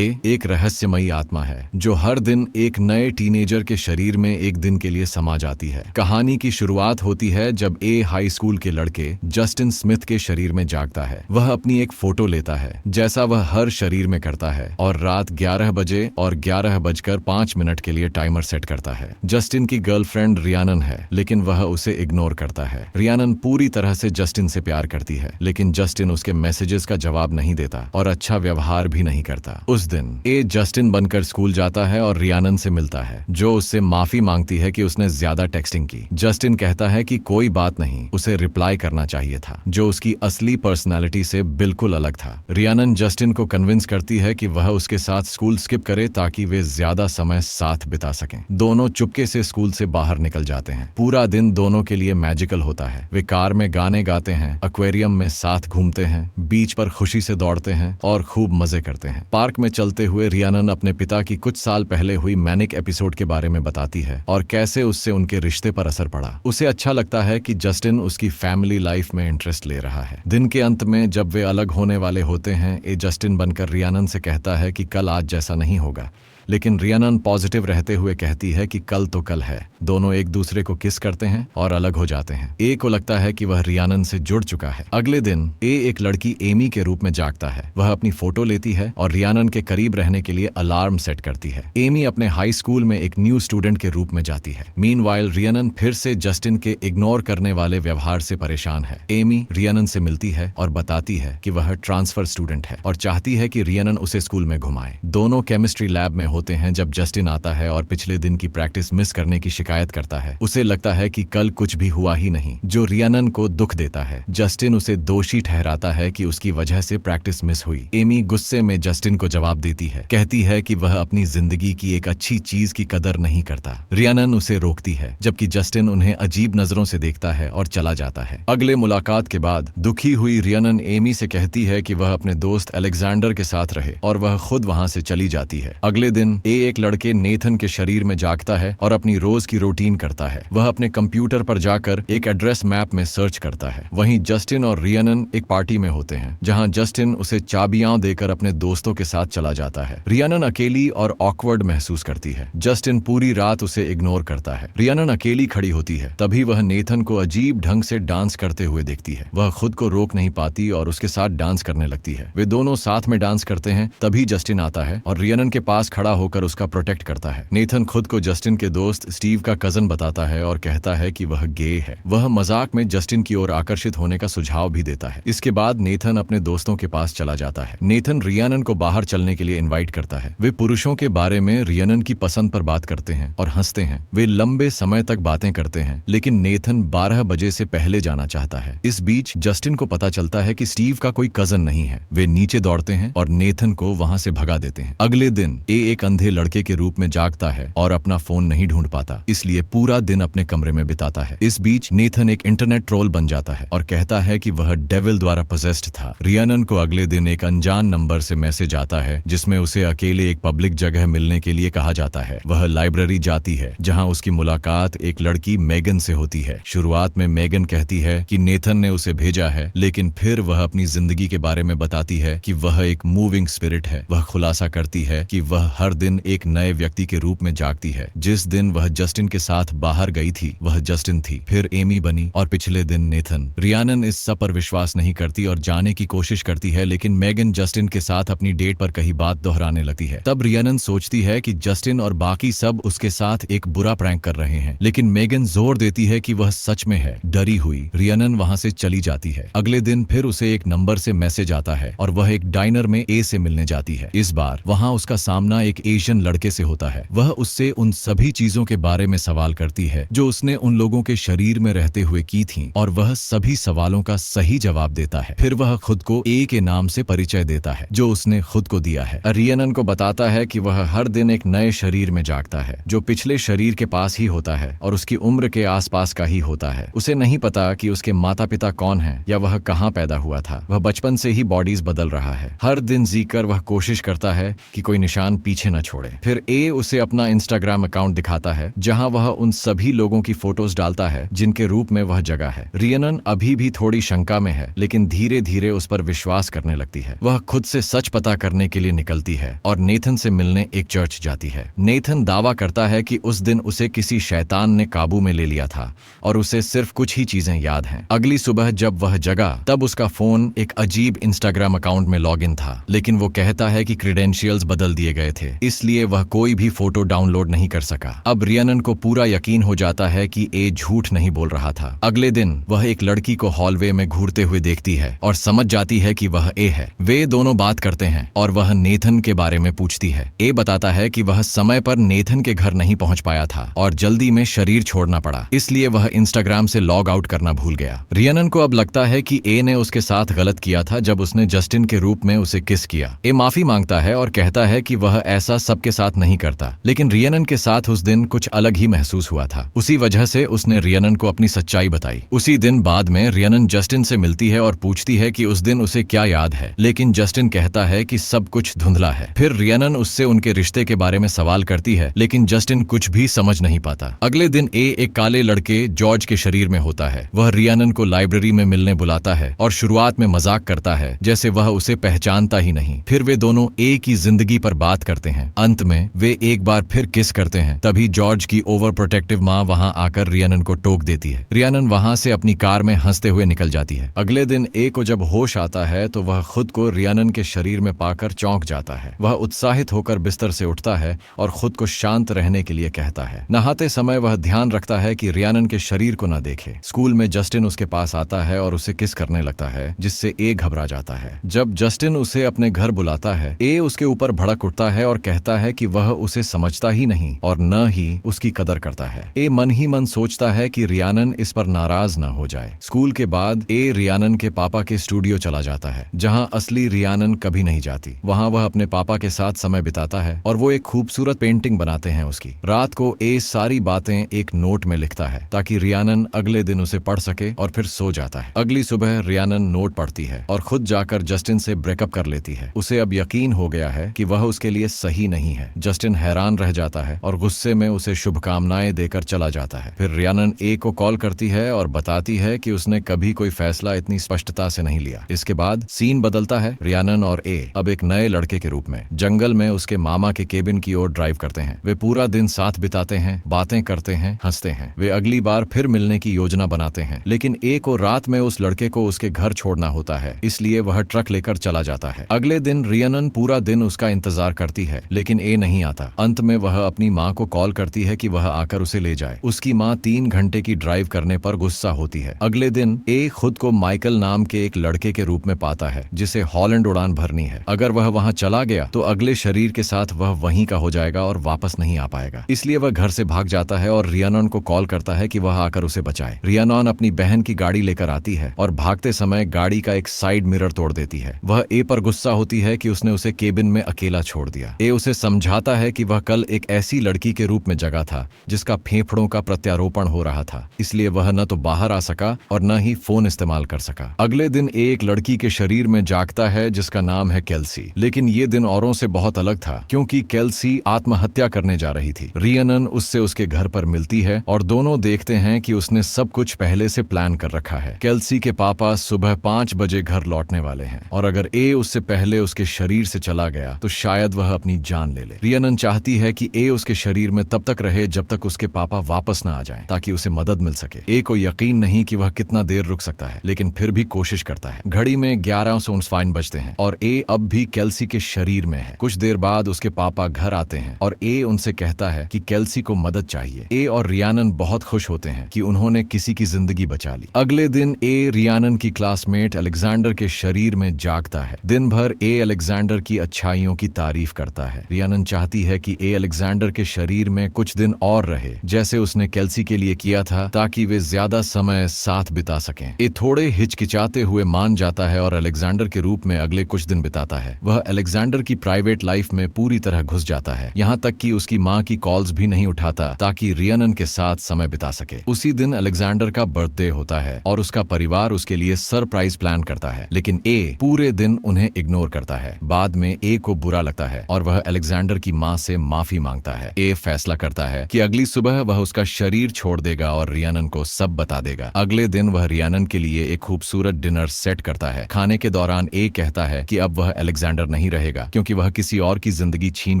ए एक रहस्यमयी आत्मा है जो हर दिन एक नए टीनेजर के शरीर में एक दिन के लिए समा जाती है। कहानी की शुरुआत होती है जब ए हाई स्कूल के लड़के जस्टिन स्मिथ के शरीर में जागता है। वह अपनी एक फोटो लेता है जैसा वह हर शरीर में करता है और रात 11 बजे और 11:05 के लिए टाइमर सेट करता है। जस्टिन की गर्लफ्रेंड रियानन है लेकिन वह उसे इग्नोर करता है। रियानन पूरी तरह से जस्टिन से प्यार करती है लेकिन जस्टिन उसके मैसेजेस का जवाब नहीं देता और अच्छा व्यवहार भी नहीं करता। उस दिन ए जस्टिन बनकर स्कूल जाता है और रियानन से मिलता है जो उससे माफी मांगती है कि उसने ज्यादा टेक्सटिंग की। जस्टिन कहता है कि कोई बात नहीं, उसे रिप्लाई करना चाहिए था, जो उसकी असली पर्सनालिटी से बिल्कुल अलग था। रियानन जस्टिन को कन्विंस करती है कि वह उसके साथ स्कूल स्किप करे ताकि वे ज्यादा समय साथ बिता सकें। दोनों चुपके से स्कूल से बाहर निकल जाते हैं। पूरा दिन दोनों के लिए मैजिकल होता है। वे कार में गाने गाते हैं, एक्वेरियम में साथ घूमते हैं, बीच पर खुशी से दौड़ते हैं और खूब मजे करते हैं। पार्क में चलते हुए रियानन अपने पिता की कुछ साल पहले हुई मैनिक एपिसोड के बारे में बताती है और कैसे उससे उनके रिश्ते पर असर पड़ा। उसे अच्छा लगता है कि जस्टिन उसकी फैमिली लाइफ में इंटरेस्ट ले रहा है। दिन के अंत में जब वे अलग होने वाले होते हैं, ए जस्टिन बनकर रियानन से कहता है कि कल आज जैसा नहीं होगा, लेकिन रियानन पॉजिटिव रहते हुए कहती है कि कल तो कल है। दोनों एक दूसरे को किस करते हैं और अलग हो जाते हैं। ए को लगता है कि वह रियानन से जुड़ चुका है। अगले दिन ए एक लड़की एमी के रूप में जागता है। वह अपनी फोटो लेती है और रियानन के करीब रहने के लिए अलार्म सेट करती है। एमी अपने हाई स्कूल में एक न्यू स्टूडेंट के रूप में जाती है। मीनवाइल रियानन फिर से जस्टिन के इग्नोर करने वाले व्यवहार से परेशान है। एमी रियानन से मिलती है और बताती है कि वह ट्रांसफर स्टूडेंट है और चाहती है कि रियानन उसे स्कूल में घुमाए। दोनों केमिस्ट्री लैब में होते हैं जब जस्टिन आता है और पिछले दिन की प्रैक्टिस मिस करने की शिकायत करता है। उसे लगता है कि कल कुछ भी हुआ ही नहीं, जो रियानन को दुख देता है। जस्टिन उसे दोषी ठहराता है कि उसकी वजह से प्रैक्टिस मिस हुई। एमी गुस्से में जस्टिन को जवाब देती है, कहती है कि वह अपनी जिंदगी की एक अच्छी चीज की कदर नहीं करता। रियानन उसे रोकती है जबकि जस्टिन उन्हें अजीब नजरों से देखता है और चला जाता है। अगले मुलाकात के बाद दुखी हुई रियानन एमी से कहती है कि वह अपने दोस्त अलेक्जेंडर के साथ रहे और वह खुद वहां से चली जाती है। अगले दिन एक लड़के नेथन के शरीर में जागता है और अपनी रोज की रूटीन करता है। वह अपने कंप्यूटर पर जाकर एक एड्रेस मैप में सर्च करता है। वहीं जस्टिन और रियानन एक पार्टी में होते हैं जहां जस्टिन उसे चाबियां देकर अपने दोस्तों के साथ चला जाता है। रियानन अकेली और ऑकवर्ड महसूस करती है। जस्टिन पूरी रात उसे इग्नोर करता है। रियानन अकेली खड़ी होती है, तभी वह नेथन को अजीब ढंग से डांस करते हुए देखती है। वह खुद को रोक नहीं पाती और उसके साथ डांस करने लगती है। वे दोनों साथ में डांस करते हैं, तभी जस्टिन आता है और रियानन के पास खड़ा होकर उसका प्रोटेक्ट करता है। नेथन खुद को जस्टिन के दोस्त स्टीव का कजन बताता है और कहता है कि वह गे है। वह मजाक में जस्टिन की ओर आकर्षित होने का सुझाव भी देता है। इसके बाद नेथन अपने दोस्तों के पास चला जाता है। नेथन रियानन को बाहर चलने के लिए इनवाइट करता है। वे पुरुषों के बारे में रियानन की पसंद पर बात करते हैं और हंसते हैं। वे लंबे समय तक बातें करते हैं लेकिन नेथन 12 बजे से पहले जाना चाहता है। इस बीच जस्टिन को पता चलता है कि स्टीव का कोई कजन नहीं है। वे नीचे दौड़ते हैं और नेथन को वहां से भगा देते हैं। अगले दिन ए एक अंधे लड़के के रूप में जागता है और अपना फोन नहीं ढूंढ पाता, इसलिए पूरा दिन अपने कमरे में बिताता है। इस बीच नेथन एक इंटरनेट ट्रोल बन जाता है और कहता है कि वह डेविल द्वारा पोजेस्ड था। रियानन को अगले दिन एक अनजान नंबर से मैसेज आता है जिसमें उसे अकेले एक पब्लिक जगह मिलने के लिए कहा जाता है। वह लाइब्रेरी जाती है जहां उसकी मुलाकात एक लड़की मेगन से होती है। शुरुआत में मेगन कहती है कि नेथन ने उसे भेजा है, लेकिन फिर वह अपनी जिंदगी के बारे में बताती है कि वह एक मूविंग स्पिरिट है। वह खुलासा करती है कि वह हर दिन एक नए व्यक्ति के रूप में जागती है। जिस दिन वह जस्टिन के साथ बाहर गई थी वह जस्टिन थी, फिर एमी बनी और पिछले दिन नेथन। रियानन इस सब पर विश्वास नहीं करती और जाने की कोशिश करती है, लेकिन मेगन जस्टिन के साथ अपनी डेट पर कहीं बात दोहराने लगती है। तब रियानन सोचती है कि जस्टिन और बाकी सब उसके साथ एक बुरा प्रैंक कर रहे हैं, लेकिन मेगन जोर देती है कि वह सच में है। डरी हुई रियानन वहां से चली जाती है। अगले दिन फिर उसे एक नंबर से मैसेज आता है और वह एक डाइनर में ए से मिलने जाती है। इस बार वहां उसका सामना एक एशियन लड़के से होता है। वह उससे उन सभी चीजों के बारे में सवाल करती है जो उसने उन लोगों के शरीर में रहते हुए की थी और वह सभी सवालों का सही जवाब देता है। फिर वह खुद को ए के नाम से परिचय देता है जो उसने खुद को दिया है। रियानन को बताता है कि वह हर दिन एक नए शरीर में जागता है जो पिछले शरीर के पास ही होता है और उसकी उम्र के आसपास का ही होता है। उसे नहीं पता कि उसके माता पिता कौन हैं या वह कहाँ पैदा हुआ था। वह बचपन से ही बॉडीज बदल रहा है। हर दिन जीकर वह कोशिश करता है कि कोई निशान पीछे पीछे न छोड़े। फिर ए उसे अपना इंस्टाग्राम अकाउंट दिखाता है जहां वह उन सभी लोगों की फोटोज डालता है जिनके रूप में वह जगह है। रियनन अभी भी थोड़ी शंका में है, लेकिन धीरे धीरे उस पर विश्वास करने लगती है। वह खुद से सच पता करने के लिए निकलती है और नेथन से मिलने एक चर्च जाती है। नेथन दावा करता है कि उस दिन उसे किसी शैतान ने काबू में ले लिया था और उसे सिर्फ कुछ ही चीजें याद हैं। अगली सुबह जब वह जगा तब उसका फोन एक अजीब इंस्टाग्राम अकाउंट में लॉगिन था, लेकिन वो कहता है कि क्रेडेंशियल्स बदल दिए गए थे, इसलिए वह कोई भी फोटो डाउनलोड नहीं कर सका। अब रियनन को पूरा यकीन हो जाता है कि ए झूठ नहीं बोल रहा था। अगले दिन वह एक लड़की को हॉलवे में घूरते हुए देखती है और समझ जाती है कि वह ए है। वे दोनों बात करते हैं और वह नेथन के बारे में पूछती है। ए बताता है कि वह समय पर नेथन के घर नहीं पहुंच पाया था और जल्दी में शरीर छोड़ना पड़ा, इसलिए वह इंस्टाग्राम से लॉग आउट करना भूल गया। रियनन को अब लगता है कि ए ने उसके साथ गलत किया था जब उसने जस्टिन के रूप में उसे किस किया। ए माफी मांगता है और कहता है कि वह ऐसा सबके साथ नहीं करता, लेकिन रियनन के साथ उस दिन कुछ अलग ही महसूस हुआ था। उसी वजह से उसने रियनन को अपनी सच्चाई बताई। उसी दिन बाद में रियनन जस्टिन से मिलती है और पूछती है कि उस दिन उसे क्या याद है, लेकिन जस्टिन कहता है कि सब कुछ धुंधला है। फिर रियनन उससे उनके रिश्ते के बारे में सवाल करती है, लेकिन जस्टिन कुछ भी समझ नहीं पाता। अगले दिन ए एक काले लड़के जॉर्ज के शरीर में होता है। वह रियनन को लाइब्रेरी में मिलने बुलाता है और शुरुआत में मजाक करता है जैसे वह उसे पहचानता ही नहीं। फिर वे दोनों ए की जिंदगी पर बात करते हैं। अंत में वे एक बार फिर किस करते हैं। तभी जॉर्ज की ओवर प्रोटेक्टिव माँ वहां आकर रियनन को टोक देती है। रियनन वहां से अपनी कार में हंसते हुए निकल जाती है। अगले दिन ए को जब होश आता है तो वह खुद को रियनन के शरीर में पाकर चौंक जाता है। वह उत्साहित होकर बिस्तर से उठता है और खुद को शांत रहने के लिए कहता है। नहाते समय वह ध्यान रखता है कि रियनन के शरीर को न देखे। स्कूल में जस्टिन उसके पास आता है और उसे किस करने लगता है, जिससे ए घबरा जाता है। जब जस्टिन उसे अपने घर बुलाता है, ए उसके ऊपर भड़क उठता है और कहता है कि वह उसे समझता ही नहीं और न ही उसकी कदर करता है। ए मन ही मन सोचता है कि रियनन इस पर नाराज न हो जाए। स्कूल के बाद ए रियनन के पापा के स्टूडियो चला जाता है, जहां असली रियनन कभी नहीं जाती। वहां वह अपने पापा के साथ समय बिताता है और वो एक खूबसूरत पेंटिंग बनाते हैं उसकी। रात को ए सारी बातें एक नोट में लिखता है ताकि रियनन अगले दिन उसे पढ़ सके और फिर सो जाता है। अगली सुबह रियनन नोट पढ़ती है और खुद जाकर जस्टिन से ब्रेकअप कर लेती है। उसे अब यकीन हो गया है कि वह उसके लिए सही नहीं है। जस्टिन हैरान रह जाता है और गुस्से में उसे शुभकामनाएं देकर चला जाता है। फिर रियनन ए को कॉल करती है और बताती है कि उसने कभी कोई फैसला इतनी स्पष्टता से नहीं लिया। इसके बाद सीन बदलता है। रियनन और ए अब एक नए लड़के के रूप में जंगल में उसके मामा के केबिन की ओर ड्राइव करते हैं। वे पूरा दिन साथ बिताते हैं, बातें करते हैं, हंसते हैं। वे अगली बार फिर मिलने की योजना बनाते हैं, लेकिन ए को रात में उस लड़के को उसके घर छोड़ना होता है, इसलिए वह ट्रक लेकर चला जाता है। अगले दिन रियनन पूरा दिन उसका इंतजार करती है, लेकिन ए नहीं आता। अंत में वह अपनी माँ को कॉल करती है कि वह आकर उसे ले जाए। उसकी माँ 3 घंटे की ड्राइव करने पर गुस्सा होती है। अगले दिन ए खुद को माइकल नाम के एक लड़के के रूप में पाता है जिसे हॉलैंड उड़ान भरनी है। अगर वह वहां चला गया तो अगले शरीर के साथ वह वहीं का हो जाएगा और वापस नहीं आ पाएगा, इसलिए वह घर से भाग जाता है और रियनन को कॉल करता है कि वह आकर उसे बचाए। रियनन अपनी बहन की गाड़ी लेकर आती है और भागते समय गाड़ी का एक साइड मिरर तोड़ देती है। वह ए पर गुस्सा होती है कि उसने उसे केबिन में अकेला छोड़ दिया। ए उसे समझाता है कि वह कल एक ऐसी लड़की के रूप में जगा था जिसका फेफड़ों का प्रत्यारोपण हो रहा था, इसलिए वह न तो बाहर आ सका और न ही फोन इस्तेमाल कर सका। अगले दिन ए एक लड़की के शरीर में जागता है जिसका नाम है केल्सी, लेकिन ये दिन औरों से बहुत अलग था क्योंकि केल्सी आत्महत्या करने जा रही थी। रियनन उससे उसके घर पर मिलती है और दोनों देखते हैं कि उसने सब कुछ पहले से प्लान कर रखा है। केल्सी के पापा सुबह 5 बजे घर लौटने वाले हैं और अगर ए उससे पहले उसके शरीर से चला गया तो शायद वह अपनी जान ले ले। रियनन चाहती है कि ए उसके शरीर में तब तक रहे जब तक उसके पापा वापस न आ जाएं, ताकि उसे मदद मिल सके। ए को यकीन नहीं कि वह कितना देर रुक सकता है, लेकिन फिर भी कोशिश करता है। घड़ी में 11:49 बजते हैं और ए अब भी केल्सी के शरीर में है। कुछ देर बाद उसके पापा घर आते हैं और ए उनसे कहता है कि केल्सी को मदद चाहिए। ए और रियनन बहुत खुश होते हैं कि उन्होंने किसी की जिंदगी बचा ली। अगले दिन ए रियनन की क्लासमेट अलेक्जेंडर के शरीर में जागता है। दिन भर ए अलेक्जेंडर की अच्छाइयों की तारीफ करता है। रियनन चाहती है कि ए अलेक्जेंडर के शरीर में कुछ दिन और रहे, जैसे उसने केल्सी के लिए किया था, ताकि वे ज्यादा समय साथ बिता सकें। ए थोड़े हिचकिचाते हुए मान जाता है और अलेक्जेंडर के रूप में अगले कुछ दिन बिताता है। वह अलेक्जेंडर की प्राइवेट लाइफ में पूरी तरह घुस जाता है, यहाँ तक कि उसकी माँ की कॉल्स भी नहीं उठाता ताकि रियनन के साथ समय बिता सके। उसी दिन अलेक्जेंडर का बर्थडे होता है और उसका परिवार उसके लिए सरप्राइज प्लान करता है, लेकिन ए पूरे दिन उन्हें इग्नोर करता है। बाद में ए को बुरा लगता है और वह वह अलेक्जेंडर की माँ से माफी मांगता है। ए फैसला करता है कि अगली सुबह वह उसका शरीर छोड़ देगा और रियानन को सब बता देगा। अगले दिन वह रियानन के लिए एक खूबसूरत डिनर सेट करता है। खाने के दौरान ए कहता है कि अब वह अलेक्जेंडर नहीं रहेगा, क्योंकि वह किसी और की जिंदगी छीन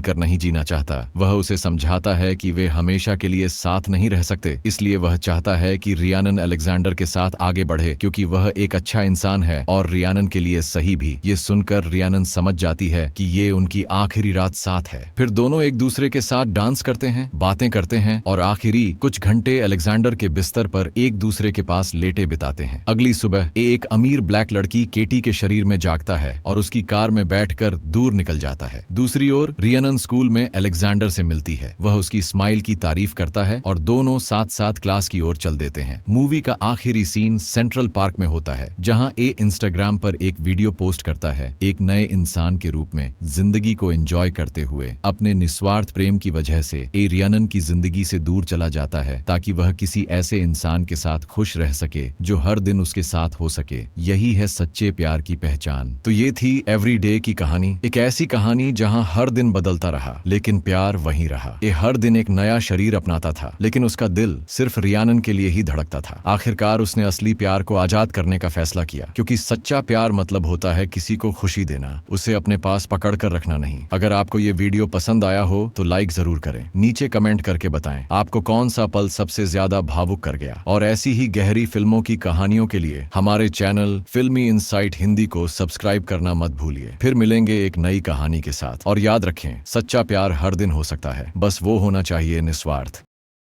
कर नहीं जीना चाहता। वह उसे समझाता है कि वे हमेशा के लिए साथ नहीं रह सकते, इसलिए वह चाहता है कि रियानन अलेक्जेंडर के साथ आगे बढ़े, क्योंकि वह एक अच्छा इंसान है और रियानन के लिए सही भी। ये सुनकर रियानन समझ जाती है कि ये उनकी आखिरी रात साथ है। फिर दोनों एक दूसरे के साथ डांस करते हैं, बातें करते हैं और आखिरी कुछ घंटे अलेक्जेंडर के बिस्तर पर एक दूसरे के पास लेटे बिताते हैं। अगली सुबह एक अमीर ब्लैक लड़की केटी के शरीर में जागता है और उसकी कार में बैठकर दूर निकल जाता है। दूसरी ओर रियानन स्कूल में अलेक्जेंडर से मिलती है। वह उसकी स्माइल की तारीफ करता है और दोनों साथ साथ क्लास की ओर चल देते हैं। मूवी का आखिरी सीन सेंट्रल पार्क में होता है, जहां ए इंस्टाग्राम पर एक वीडियो पोस्ट करता है, एक नए इंसान के रूप में जिंदगी को एंजॉय करते हुए। अपने निस्वार्थ प्रेम की वजह से ए रियानन की जिंदगी से दूर चला जाता है, ताकि वह किसी ऐसे इंसान के साथ खुश रह सके जो हर दिन उसके साथ हो सके। यही है सच्चे प्यार की पहचान। तो ये थी एवरीडे की कहानी, एक ऐसी कहानी जहां हर दिन बदलता रहा लेकिन प्यार वहीं रहा। ये हर दिन एक नया शरीर अपनाता था, लेकिन उसका दिल सिर्फ रियानन के लिए ही धड़कता था। आखिरकार उसने असली प्यार को आजाद करने का फैसला किया, क्योंकि सच्चा प्यार मतलब होता है किसी को खुशी देना, उसे अपने पास पकड़ कर रखना नहीं। अगर आपको ये वीडियो पसंद आया हो तो लाइक जरूर करें। नीचे कमेंट करके बताएं आपको कौन सा पल सबसे ज्यादा भावुक कर गया। और ऐसी ही गहरी फिल्मों की कहानियों के लिए हमारे चैनल फिल्मी इनसाइट हिंदी को सब्सक्राइब करना मत भूलिए। फिर मिलेंगे एक नई कहानी के साथ। और याद रखें, सच्चा प्यार हर दिन हो सकता है, बस वो होना चाहिए निस्वार्थ।